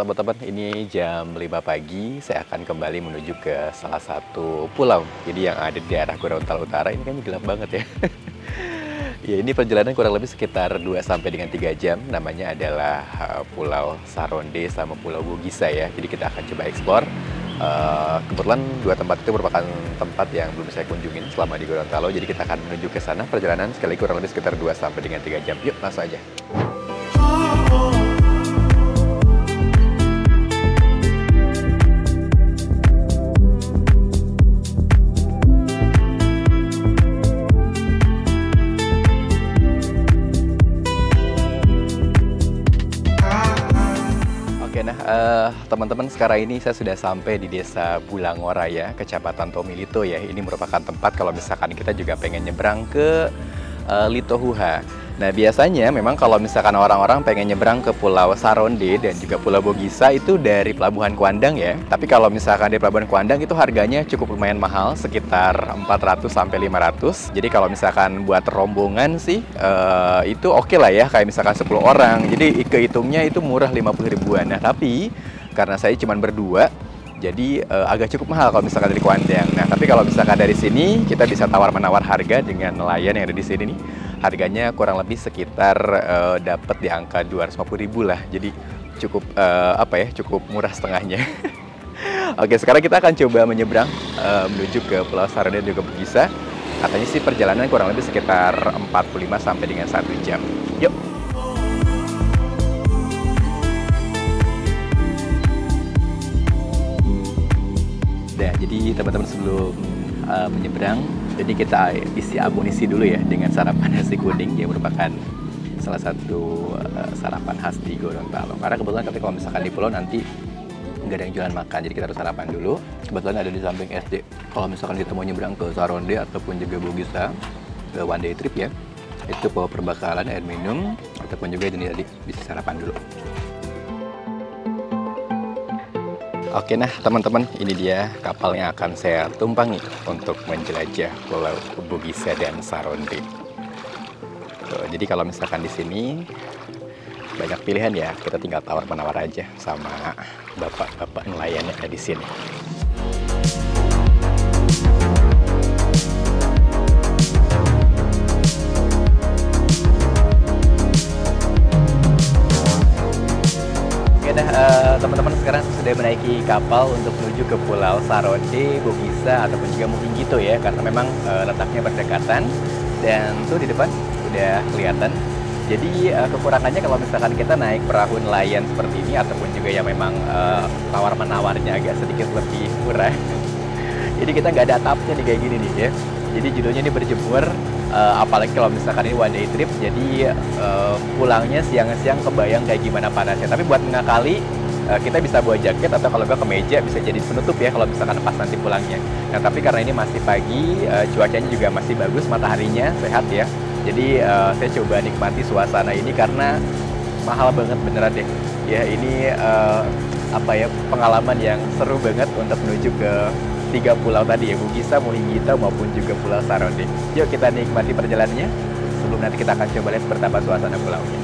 teman-teman, ini jam 5 pagi, saya akan kembali menuju ke salah satu pulau. Jadi yang ada di daerah Gorontalo Utara, ini kayaknya gelap banget ya. Ya, ini perjalanan kurang lebih sekitar 2 sampai dengan 3 jam. Namanya adalah Pulau Saronde sama Pulau Bugisa ya. Jadi kita akan coba eksplor. Kebetulan dua tempat itu merupakan tempat yang belum saya kunjungin selama di Gorontalo. Jadi kita akan menuju ke sana. Perjalanan sekali kurang lebih sekitar 2 sampai dengan 3 jam. Yuk, langsung aja. Teman-teman, sekarang ini saya sudah sampai di Desa Bulangoraya, Kecamatan Tomilito ya. Ini merupakan tempat kalau misalkan kita juga pengen nyebrang ke Litohuha. Nah, biasanya memang kalau misalkan orang-orang pengen nyebrang ke Pulau Saronde dan juga Pulau Bugisa itu dari Pelabuhan Kuandang ya. Tapi kalau misalkan di Pelabuhan Kuandang itu harganya cukup lumayan mahal, sekitar 400 sampai 500. Jadi kalau misalkan buat rombongan sih itu oke lah ya, kayak misalkan 10 orang. Jadi kehitungnya itu murah 50 ribuan. Nah, tapi karena saya cuma berdua, jadi agak cukup mahal kalau misalkan dari Kuandang. Nah, tapi kalau misalkan dari sini kita bisa tawar-menawar harga dengan nelayan yang ada di sini nih. Harganya kurang lebih sekitar dapat di angka 250.000 lah. Jadi cukup cukup murah setengahnya. Oke, sekarang kita akan coba menyeberang menuju ke Pulau Saronde dan juga Bugisa. Katanya sih perjalanan kurang lebih sekitar 45 sampai dengan 1 jam. Yuk. Nah, jadi teman-teman sebelum menyeberang, jadi kita isi amunisi dulu ya dengan sarapan nasi kuning yang merupakan salah satu sarapan khas di Gorontalo. Karena kebetulan kalau misalkan di pulau nanti nggak ada yang jualan makan, jadi kita harus sarapan dulu. Kebetulan ada di samping SD. Kalau misalkan kita mau nyebrang ke Saronde ataupun juga Bugisa, ke one day trip ya, itu bawa perbekalan, air minum, ataupun juga ini tadi bisa sarapan dulu. Oke, nah teman-teman, ini dia kapal yang akan saya tumpangi untuk menjelajah Pulau Bugisa dan Saronde. Tuh, jadi kalau misalkan di sini banyak pilihan ya, kita tinggal tawar-menawar aja sama bapak-bapak nelayan yang ada di sini. Teman-teman, sekarang sudah menaiki kapal untuk menuju ke Pulau Saronde, Bugisa, ataupun juga Muhinggito ya, karena memang letaknya berdekatan dan tuh di depan udah kelihatan. Jadi kekurangannya kalau misalkan kita naik perahu nelayan seperti ini ataupun juga yang memang tawar-menawarnya agak sedikit lebih murah. Jadi kita nggak ada atapnya nih kayak gini nih ya. Jadi judulnya ini berjemur, apalagi kalau misalkan ini one day trip, jadi pulangnya siang-siang kebayang kayak gimana panasnya. Tapi buat mengakali, kita bisa bawa jaket atau kalau nggak kemeja bisa jadi penutup ya kalau misalkan pas nanti pulangnya. Nah, tapi karena ini masih pagi, cuacanya juga masih bagus, mataharinya sehat ya. Jadi saya coba nikmati suasana ini karena mahal banget beneran deh. Ya, ini pengalaman yang seru banget untuk menuju ke 3 pulau tadi ya, Bugisa, Muhinggito maupun juga Pulau Saronde. Yuk kita nikmati perjalanannya. Sebelum nanti kita akan coba lihat seperti apa suasana pulaunya.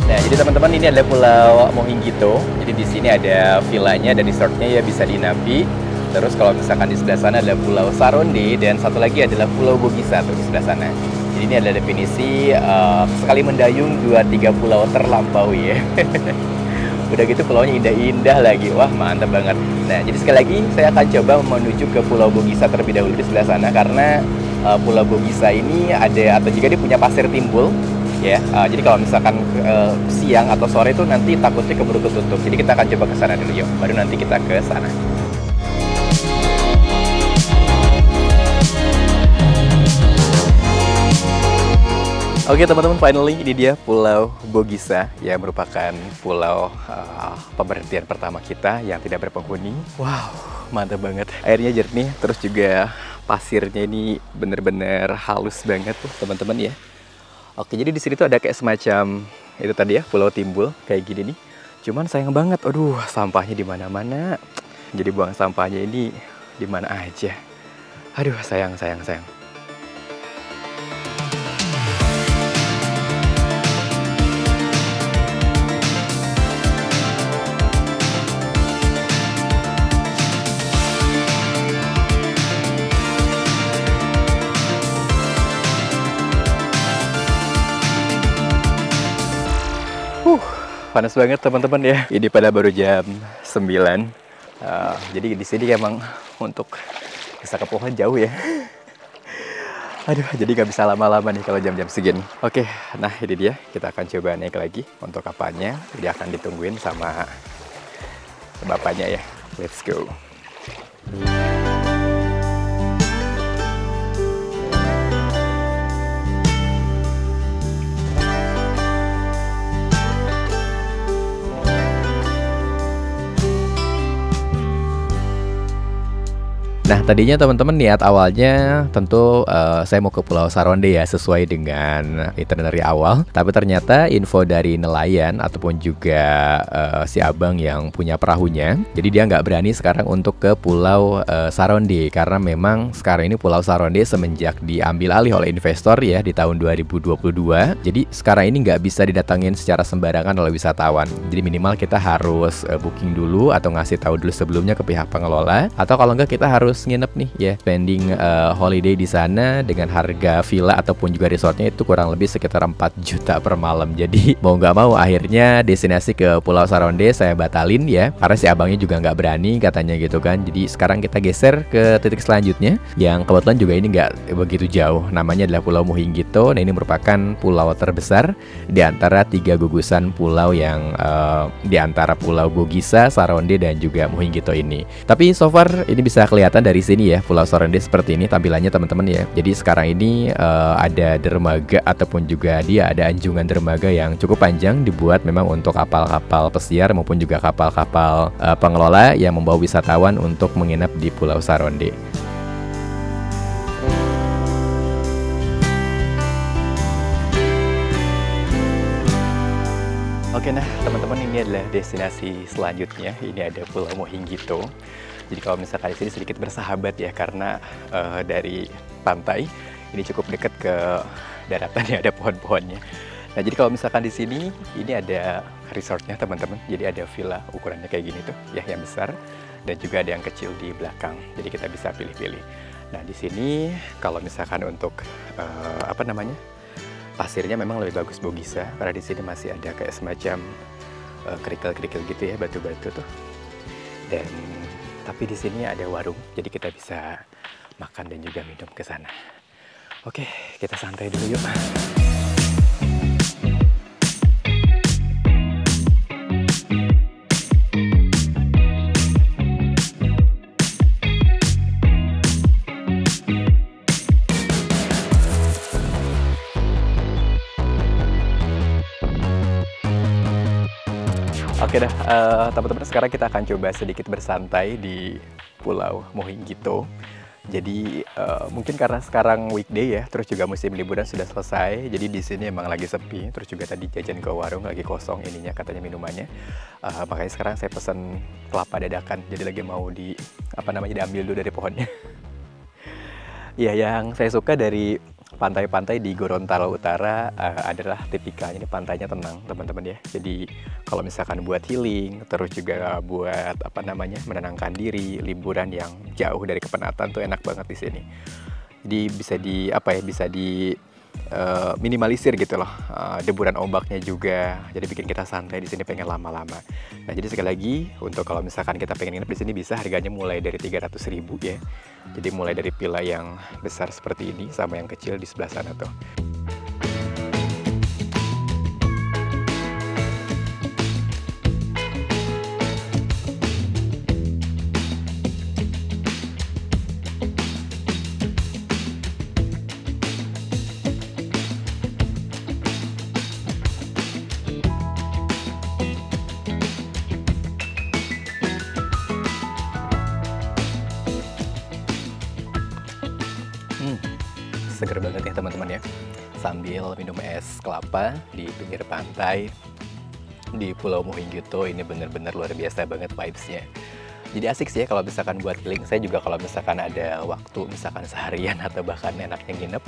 Nah, jadi teman-teman, ini adalah Pulau Muhinggito. Jadi di sini ada villanya dan resortnya ya, bisa dinapi. Terus kalau misalkan di sebelah sana ada Pulau Saronde dan satu lagi adalah Pulau Bugisa tuh di sebelah sana. Jadi ini adalah definisi sekali mendayung 2-3 pulau terlampaui ya. Udah gitu pulaunya indah-indah lagi. Wah, mantap banget. Nah, jadi sekali lagi saya akan coba menuju ke Pulau Bugisa terlebih dahulu di sebelah sana karena Pulau Bugisa ini ada atau juga dia punya pasir timbul. Ya, jadi kalau misalkan siang atau sore itu nanti takutnya keburu ketutup. Jadi kita akan coba ke sana dulu yuk, baru nanti kita ke sana. Oke teman-teman, finally ini dia Pulau Bugisa yang merupakan pulau pemberhentian pertama kita yang tidak berpenghuni. Wow, mantap banget. Airnya jernih, terus juga pasirnya ini bener-bener halus banget tuh teman-teman ya. Oke, jadi di sini tuh ada kayak semacam itu tadi ya, pulau timbul kayak gini nih. Cuman sayang banget, aduh sampahnya di mana-mana. Jadi buang sampahnya ini di mana aja. Aduh, sayang, sayang, sayang. Panas banget teman-teman ya. Ini pada baru jam 9. Jadi di sini emang untuk bisa ke pohon jauh ya. Aduh, jadi nggak bisa lama-lama nih kalau jam-jam segini. Oke, nah ini dia. Kita akan coba naik lagi. Untuk apanya, jadi akan ditungguin sama bapaknya ya. Let's go. Nah, tadinya teman-teman niat awalnya tentu saya mau ke Pulau Saronde ya, sesuai dengan itinerary awal. Tapi ternyata info dari nelayan ataupun juga si abang yang punya perahunya, jadi dia nggak berani sekarang untuk ke Pulau Saronde karena memang sekarang ini Pulau Saronde semenjak diambil alih oleh investor ya di tahun 2022. Jadi sekarang ini nggak bisa didatangin secara sembarangan oleh wisatawan. Jadi minimal kita harus booking dulu atau ngasih tahu dulu sebelumnya ke pihak pengelola, atau kalau nggak kita harus nginep nih ya, spending holiday di sana dengan harga villa ataupun juga resortnya itu kurang lebih sekitar 4 juta per malam. Jadi mau nggak mau akhirnya destinasi ke Pulau Saronde saya batalin ya, karena si abangnya juga nggak berani katanya gitu kan. Jadi sekarang kita geser ke titik selanjutnya yang kebetulan juga ini nggak begitu jauh, namanya adalah Pulau Muhinggito. Nah, ini merupakan pulau terbesar di antara 3 gugusan pulau yang di antara Pulau Bugisa, Saronde dan juga Muhinggito ini. Tapi so far ini bisa kelihatan dari sini ya, Pulau Saronde seperti ini tampilannya teman-teman ya. Jadi sekarang ini ada dermaga ataupun juga dia ada anjungan dermaga yang cukup panjang, dibuat memang untuk kapal-kapal pesiar maupun juga kapal-kapal pengelola yang membawa wisatawan untuk menginap di Pulau Saronde. Oke, nah teman-teman, ini adalah destinasi selanjutnya. Ini ada Pulau Muhinggito. Jadi kalau misalkan di sini sedikit bersahabat ya, karena dari pantai ini cukup dekat ke daratan ya, ada pohon-pohonnya. Nah, jadi kalau misalkan di sini ini ada resortnya teman-teman. Jadi ada villa ukurannya kayak gini tuh ya, yang besar, dan juga ada yang kecil di belakang. Jadi kita bisa pilih-pilih. Nah, di sini kalau misalkan untuk pasirnya memang lebih bagus Bugisa, karena di sini masih ada kayak semacam kerikil-kerikil gitu ya, batu-batu tuh. Dan tapi di sini ada warung, jadi kita bisa makan dan juga minum ke sana. Oke, kita santai dulu yuk. Oke dah, teman-teman, sekarang kita akan coba sedikit bersantai di Pulau Muhinggito. Jadi mungkin karena sekarang weekday ya, terus juga musim liburan sudah selesai, jadi di sini emang lagi sepi. Terus juga tadi jajan ke warung lagi kosong ininya katanya minumannya. Makanya sekarang saya pesen kelapa dadakan. Jadi lagi mau diambil dulu dari pohonnya. Ya, yang saya suka dari pantai-pantai di Gorontalo Utara adalah tipikalnya ini pantainya tenang teman-teman ya. Jadi kalau misalkan buat healing, terus juga buat menenangkan diri, liburan yang jauh dari kepenatan tuh enak banget di sini. Jadi bisa di minimalisir gitu loh, deburan ombaknya juga. Jadi bikin kita santai di sini, pengen lama-lama. Nah, jadi sekali lagi untuk kalau misalkan kita pengen nginep di sini bisa, harganya mulai dari 300.000 ya. Jadi mulai dari villa yang besar seperti ini sama yang kecil di sebelah sana tuh. Seger banget ya teman-teman ya, sambil minum es kelapa di pinggir pantai di Pulau Muhinggito. Ini bener-bener luar biasa banget vibes-nya. Jadi asik sih ya kalau misalkan buat healing. Saya juga kalau misalkan ada waktu, misalkan seharian atau bahkan enaknya nginep,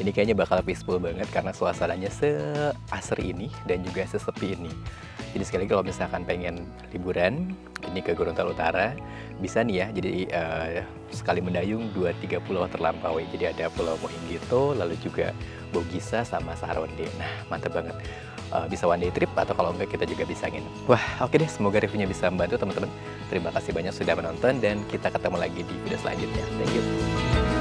ini kayaknya bakal peaceful banget karena suasananya seasri ini dan juga sesepi ini. Jadi sekali lagi kalau misalkan pengen liburan, ini ke Gorontalo Utara, bisa nih ya. Jadi sekali mendayung 2-3 pulau terlampaui. Jadi ada Pulau Mohinggito, lalu juga Bogisa sama Saronde. Nah, mantap banget. Bisa one day trip atau kalau enggak kita juga bisa nginep. Wah, oke deh, semoga reviewnya bisa membantu teman-teman. Terima kasih banyak sudah menonton dan kita ketemu lagi di video selanjutnya. Thank you.